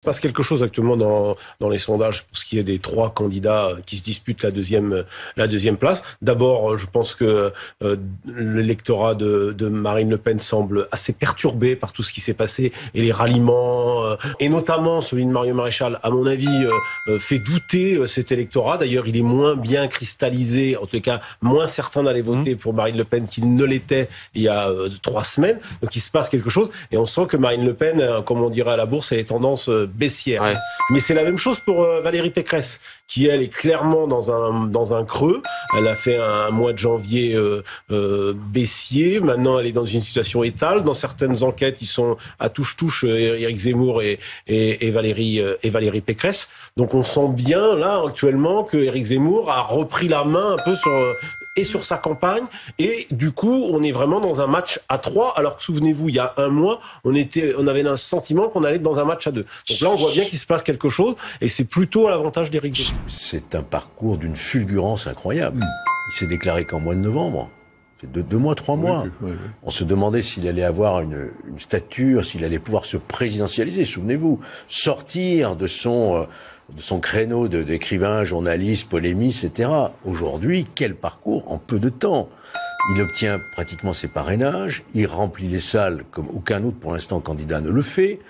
Il se passe quelque chose actuellement dans les sondages pour ce qui est des 3 candidats qui se disputent la deuxième place. D'abord, je pense que l'électorat de Marine Le Pen semble assez perturbé par tout ce qui s'est passé et les ralliements, et notamment celui de Marion Maréchal, à mon avis, fait douter cet électorat. D'ailleurs, il est moins bien cristallisé, en tout cas moins certain d'aller voter pour Marine Le Pen qu'il ne l'était il y a 3 semaines. Donc il se passe quelque chose et on sent que Marine Le Pen, comme on dirait à la bourse, elle est tendance baissière. Ouais. Mais c'est la même chose pour Valérie Pécresse, qui elle est clairement dans un creux. Elle a fait un mois de janvier baissier. Maintenant, elle est dans une situation étale. Dans certaines enquêtes, ils sont à touche-touche Éric Zemmour et Valérie Pécresse. Donc on sent bien là actuellement que Éric Zemmour a repris la main un peu sur sa campagne, et du coup on est vraiment dans un match à 3, alors que souvenez-vous, il y a un mois on avait un sentiment qu'on allait être dans un match à 2. Donc là on voit bien qu'il se passe quelque chose, et c'est plutôt à l'avantage d'Éric Zemmour. C'est un parcours d'une fulgurance incroyable. Il s'est déclaré qu'en mois de novembre. C'est 2 mois, 3 mois. Oui. On se demandait s'il allait avoir une stature, s'il allait pouvoir se présidentialiser. Souvenez-vous, sortir de son créneau d'écrivain, journaliste, polémiste, etc. Aujourd'hui, quel parcours en peu de temps. Il obtient pratiquement ses parrainages, il remplit les salles comme aucun autre pour l'instant candidat ne le fait,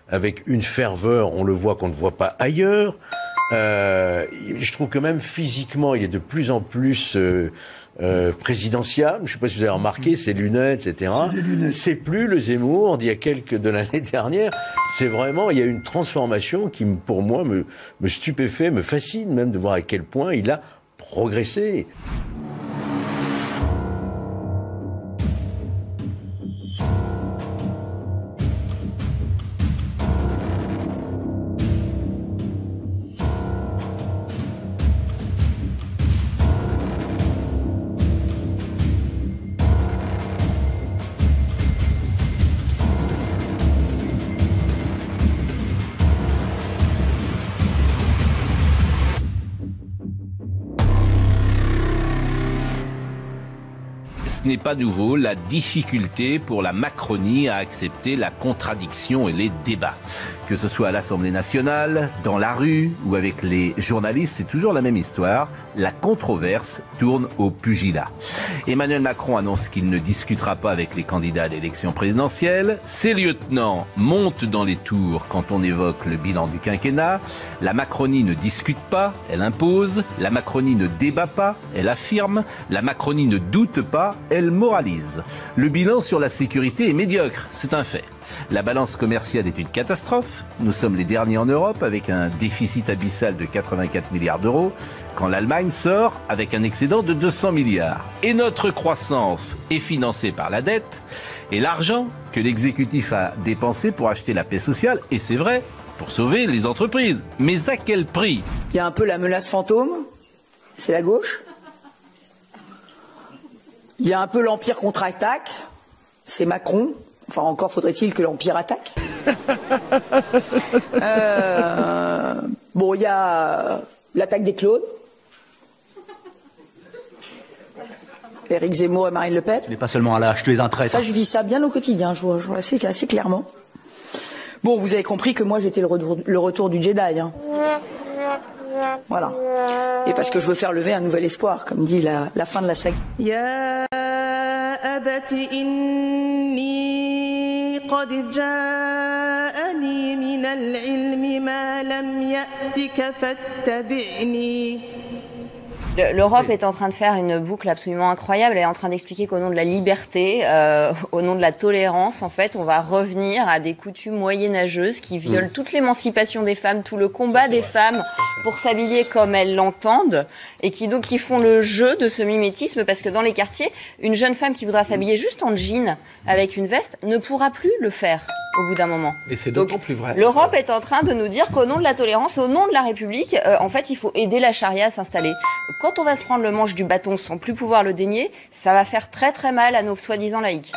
avec une ferveur, on le voit qu'on ne voit pas ailleurs. Je trouve que même physiquement, il est de plus en plus présidentiable. Je ne sais pas si vous avez remarqué ses lunettes, etc. C'est plus le Zemmour d'il y a de l'année dernière. C'est vraiment, il y a une transformation qui, pour moi, me stupéfait, me fascine même de voir à quel point il a progressé. Ce n'est pas nouveau, la difficulté pour la Macronie à accepter la contradiction et les débats. Que ce soit à l'Assemblée nationale, dans la rue ou avec les journalistes, c'est toujours la même histoire. La controverse tourne au pugilat. Emmanuel Macron annonce qu'il ne discutera pas avec les candidats à l'élection présidentielle. Ses lieutenants montent dans les tours quand on évoque le bilan du quinquennat. La Macronie ne discute pas, elle impose. La Macronie ne débat pas, elle affirme. La Macronie ne doute pas, elle moralise. Le bilan sur la sécurité est médiocre, c'est un fait. La balance commerciale est une catastrophe. Nous sommes les derniers en Europe avec un déficit abyssal de 84 milliards d'euros, quand l'Allemagne sort avec un excédent de 200 milliards. Et notre croissance est financée par la dette et l'argent que l'exécutif a dépensé pour acheter la paix sociale, et c'est vrai, pour sauver les entreprises. Mais à quel prix ? Il y a un peu la menace fantôme, c'est la gauche. Il y a un peu l'Empire contre-attaque, c'est Macron. Enfin, encore faudrait-il que l'Empire attaque. Bon, il y a l'attaque des clones. Éric Zemmour et Marine Le Pen. Tu n'es pas seulement un lâche, tu es un traître. Ça, je vis ça bien au quotidien, je vois assez clairement. Bon, vous avez compris que moi, j'étais le retour du Jedi. Hein. Voilà. Et parce que je veux faire lever un nouvel espoir, comme dit la fin de la saga. قد جاءني من العلم ما لم يأتك فاتبعني. L'Europe est en train de faire une boucle absolument incroyable. Elle est en train d'expliquer qu'au nom de la liberté, au nom de la tolérance, en fait, on va revenir à des coutumes moyenâgeuses qui violent toute l'émancipation des femmes, tout le combat des femmes pour s'habiller comme elles l'entendent, et qui font le jeu de ce mimétisme, parce que dans les quartiers, une jeune femme qui voudra s'habiller juste en jean avec une veste ne pourra plus le faire au bout d'un moment. Et c'est d'autant plus vrai. L'Europe est en train de nous dire qu'au nom de la tolérance, au nom de la République, en fait, il faut aider la charia à s'installer. Quand on va se prendre le manche du bâton sans plus pouvoir le dénier, ça va faire très très mal à nos soi-disant laïcs.